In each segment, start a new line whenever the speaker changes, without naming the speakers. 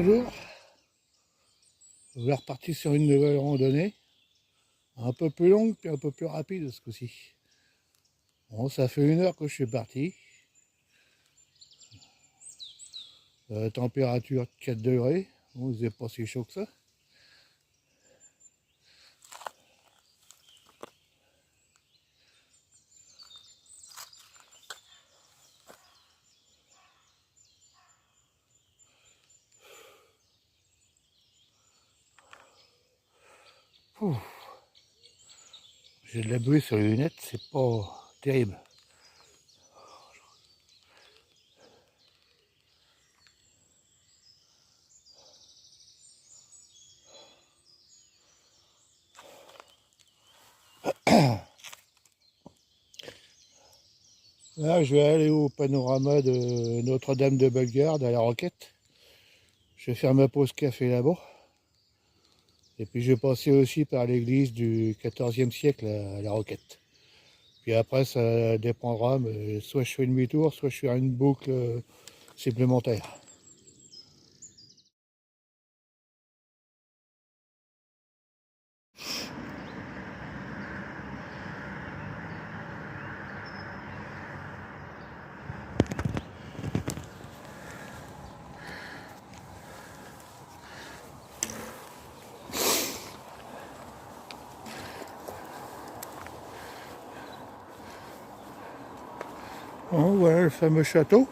bonjour. Je vais repartir sur une nouvelle randonnée, un peu plus longue puis un peu plus rapide ce coup-ci. Bon, ça fait 1 heure que je suis parti. Température 4 degrés, bon, c'est pas si chaud que ça. Ouh. J'ai de la buée sur les lunettes, c'est pas terrible. Là, je vais aller au panorama de Notre-Dame de Bellegarde à la Roquette. Je vais faire ma pause café là-bas. Et puis je vais passer aussi par l'église du XIVe siècle à la Roquette. Puis après, ça dépendra, mais soit je fais demi-tour, soit je fais une boucle supplémentaire. Bon, voilà le fameux château.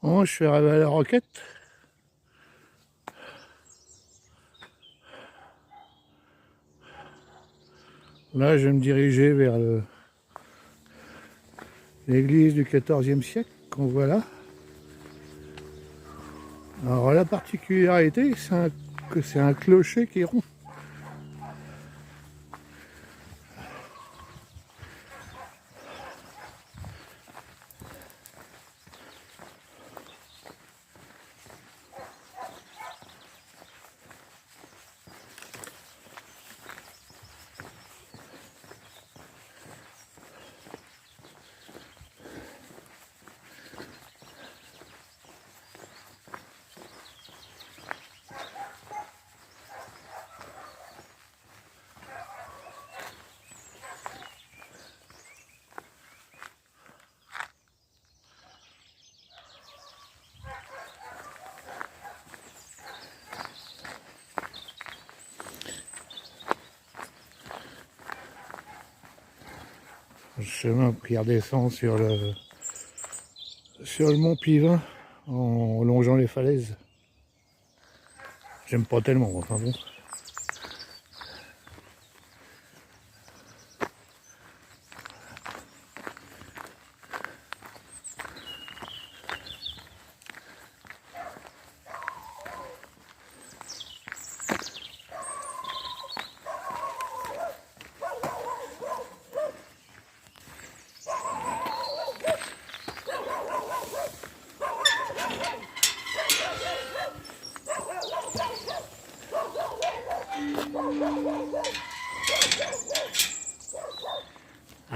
Bon, je suis arrivé à la Roquette. Là, je vais me diriger vers l'église du XIVe siècle qu'on voit là. Alors la particularité, c'est que c'est un clocher qui est rond. Le chemin qui redescend sur le mont Pivin en longeant les falaises. J'aime pas tellement, enfin bon.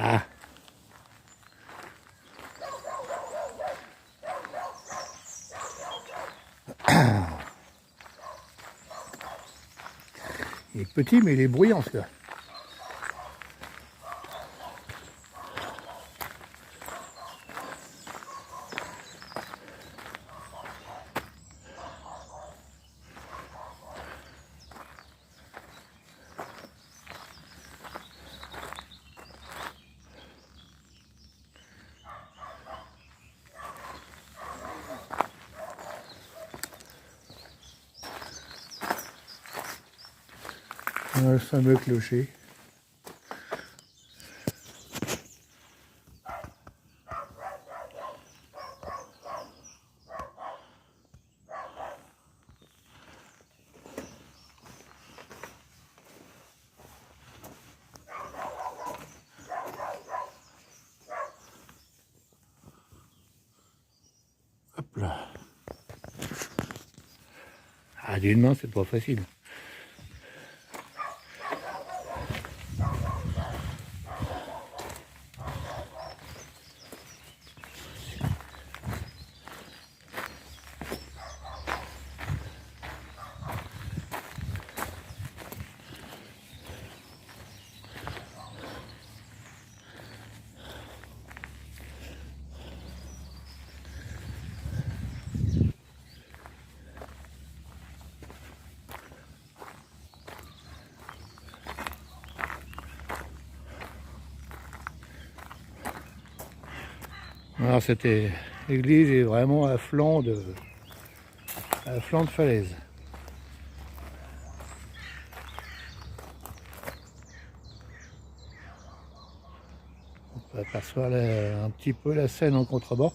Ah. Il est petit, mais il est bruyant, ce gars. Le fameux clocher. Ah, d'une main, c'est pas facile. Alors c'était l'église est vraiment à flanc de falaise. On peut apercevoir un petit peu la Seine en contrebas.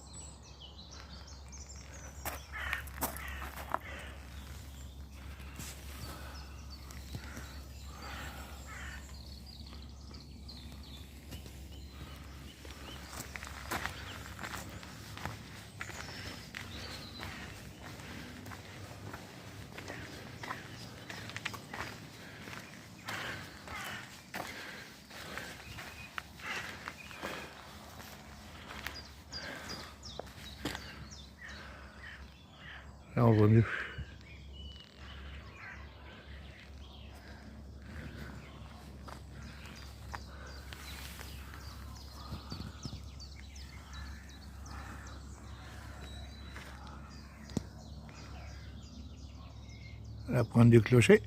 Là on voit mieux. La pointe du clocher.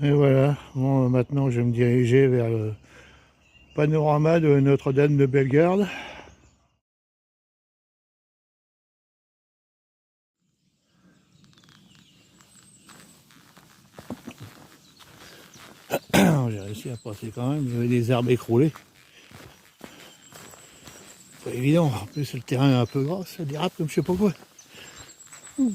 Et voilà, bon, maintenant je vais me diriger vers le panorama de Notre-Dame de Bellegarde. J'ai réussi à passer quand même, il y avait des arbres écroulés. Pas évident, en plus le terrain est un peu gras, ça dérape comme je sais pas quoi. Voilà.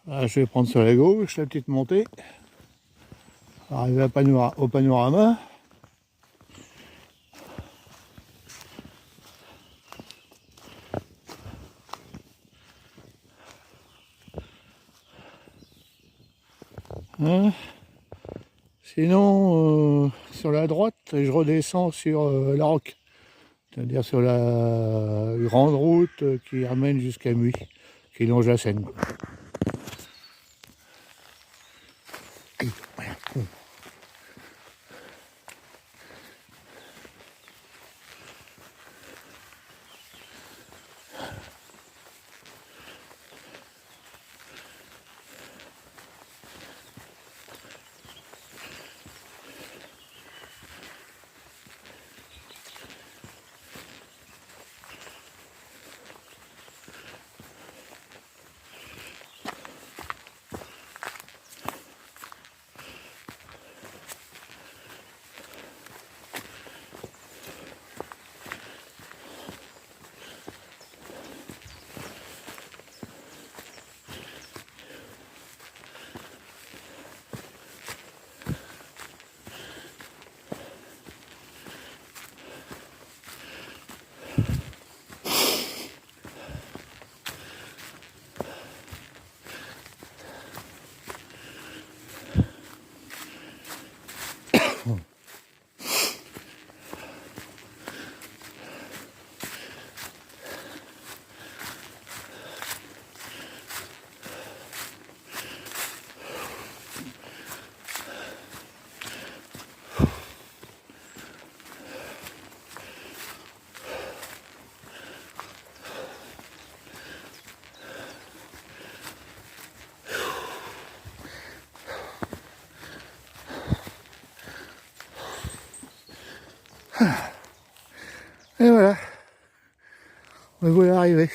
Là, je vais prendre sur la gauche, la petite montée. Arriver au panorama. Hein, sinon, sur la droite, je redescends sur la Roque. C'est-à-dire sur la grande route qui ramène jusqu'à Muy, qui longe la Seine. Et voilà, me voilà arrivé.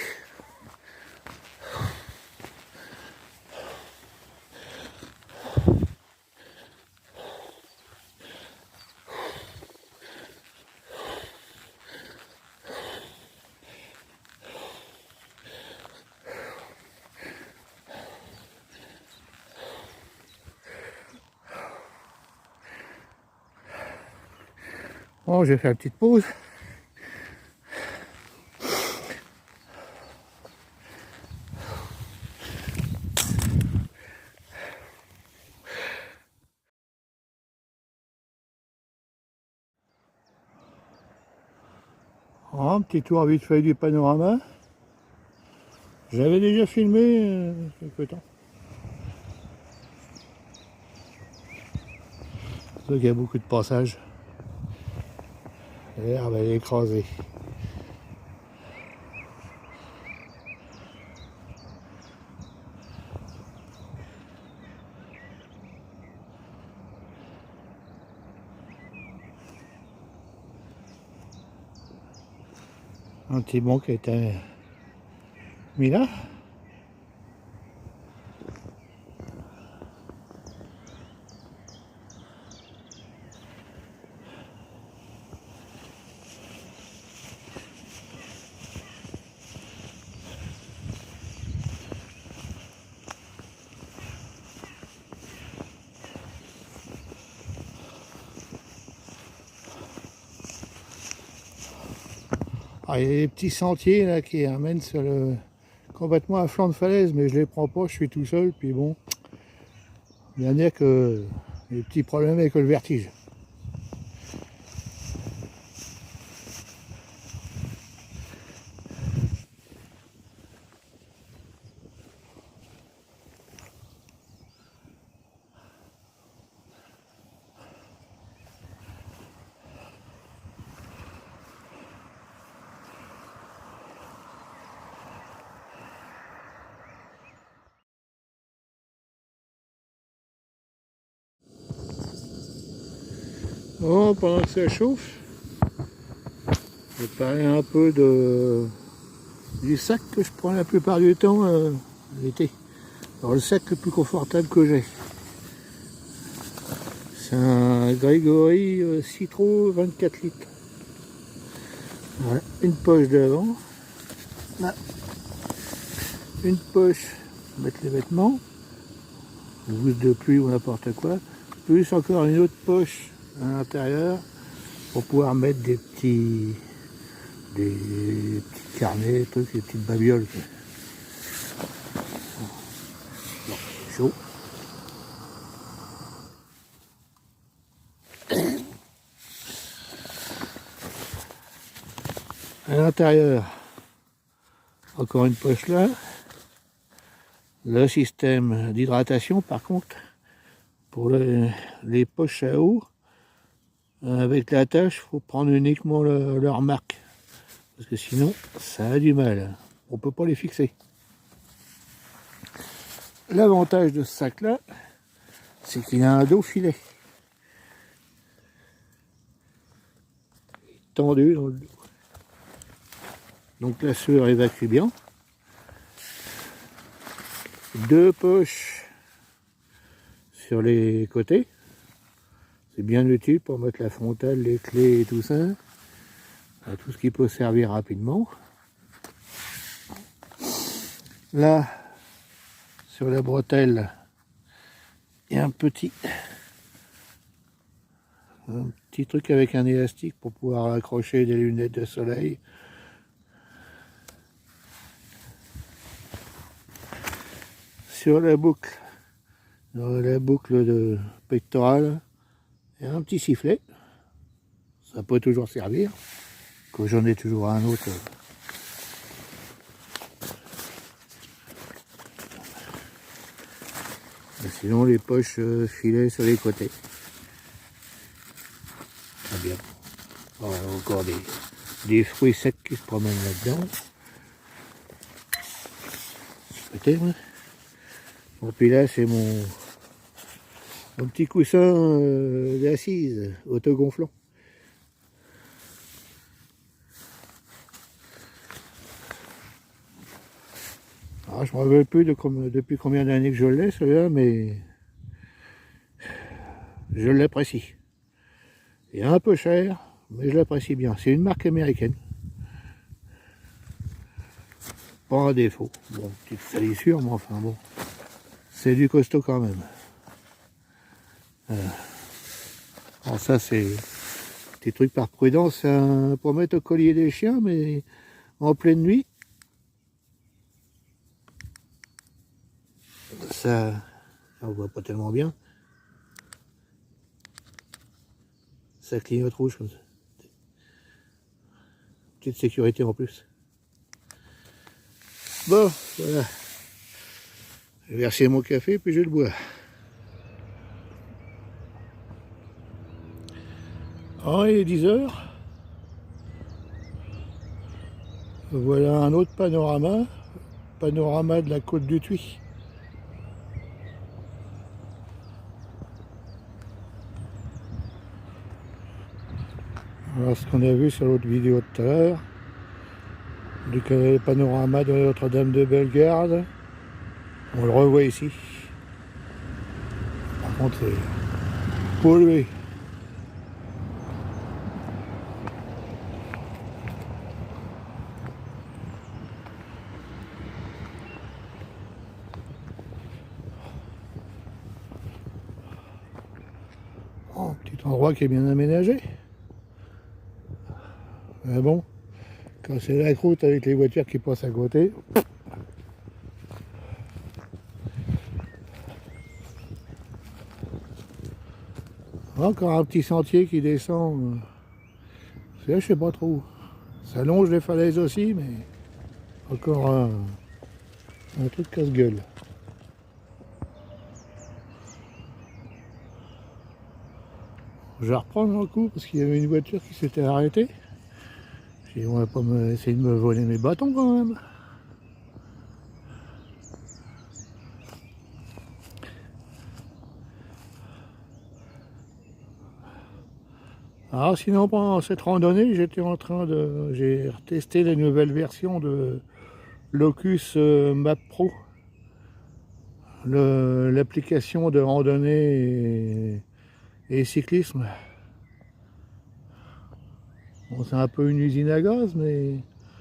Bon, je vais faire une petite pause. Un petit tour vite fait du panorama. J'avais déjà filmé quelque temps. Donc il y a beaucoup de passages. L'herbe elle est écrasée. Un petit banc qui a été mis là. Ah, il y a des petits sentiers là qui amènent sur le complètement à flanc de falaise, mais je les prends pas, je suis tout seul, puis bon, bien dire que des petits problèmes avec le vertige. Bon, pendant que ça chauffe, je vais parler un peu du sac que je prends la plupart du temps l'été. Alors le sac le plus confortable que j'ai, c'est un Gregory Citro 24 litres. Voilà, une poche devant, là, une poche pour mettre les vêtements, une housse de pluie ou n'importe quoi, plus encore une autre poche à l'intérieur pour pouvoir mettre des petits carnets, des trucs, des petites babioles. Bon, c'est chaud. À l'intérieur, encore une poche là. Le système d'hydratation, par contre, pour les poches à eau, avec la tâche, il faut prendre uniquement leur marque. Parce que sinon, ça a du mal. On ne peut pas les fixer. L'avantage de ce sac-là, c'est qu'il a un dos filet. Tendu dans le dos. Donc la sueur évacue bien. Deux poches sur les côtés. C'est bien utile pour mettre la frontale, les clés et tout ça. Tout ce qui peut servir rapidement. Là, sur la bretelle, il y a un petit truc avec un élastique pour pouvoir accrocher des lunettes de soleil. Sur la boucle de pectorale, il y a un petit sifflet. Ça peut toujours servir, que j'en ai toujours un autre. Et sinon les poches filets sur les côtés. Très bien. Voilà, encore des fruits secs qui se promènent là-dedans. Peut-être. Bon, puis là c'est mon petit coussin d'assise autogonflant. Alors, je ne me rappelle plus depuis combien d'années que je l'ai, celui-là, mais je l'apprécie. Il est un peu cher, mais je l'apprécie bien. C'est une marque américaine. Pas un défaut. Bon, petite salissure, mais enfin bon. C'est du costaud quand même. Alors ça, c'est des trucs par prudence pour mettre au collier des chiens, mais en pleine nuit. Ça, on voit pas tellement bien. Ça clignote rouge comme ça. Petite sécurité en plus. Bon, voilà. J'ai versé mon café puis je le bois. Ah, il est 10 h. Voilà un autre panorama. Panorama de la côte du Thuy. Voilà ce qu'on a vu sur l'autre vidéo de tout à l'heure. Du panorama de Notre-Dame de Bellegarde. On le revoit ici. Par contre, c'est pollué. Oh, petit endroit qui est bien aménagé. Mais bon, quand c'est la croûte avec les voitures qui passent à côté. Encore un petit sentier qui descend. C'est là, je sais pas trop. Ça longe les falaises aussi, mais encore un truc casse-gueule. Je vais reprendre un coup parce qu'il y avait une voiture qui s'était arrêtée. J'ai dit, on va pas essayer de me voler mes bâtons quand même. Alors sinon pendant cette randonnée, j'ai retesté les nouvelles versions de Locus Map Pro, l'application de randonnée et cyclisme. Bon, c'est un peu une usine à gaz, mais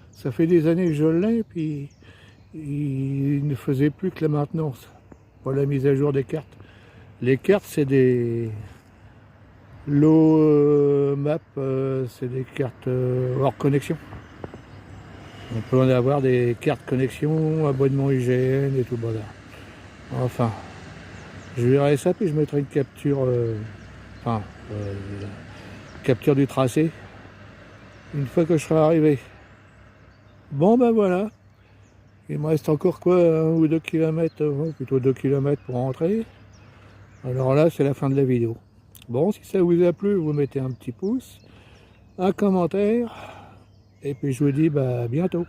ça fait des années que je l'ai, puis il ne faisait plus que la maintenance, pas la mise à jour des cartes. Les cartes, c'est des low map, c'est des cartes hors connexion. On peut en avoir des cartes connexion, abonnement IGN et tout le bazar. Enfin, je verrai ça, puis je mettrai une capture, capture du tracé, une fois que je serai arrivé. Bon ben voilà, il me reste encore quoi, 1 ou 2 km, plutôt 2 km pour rentrer. Alors là, c'est la fin de la vidéo. Bon, si ça vous a plu, vous mettez un petit pouce, un commentaire, et puis je vous dis à bientôt.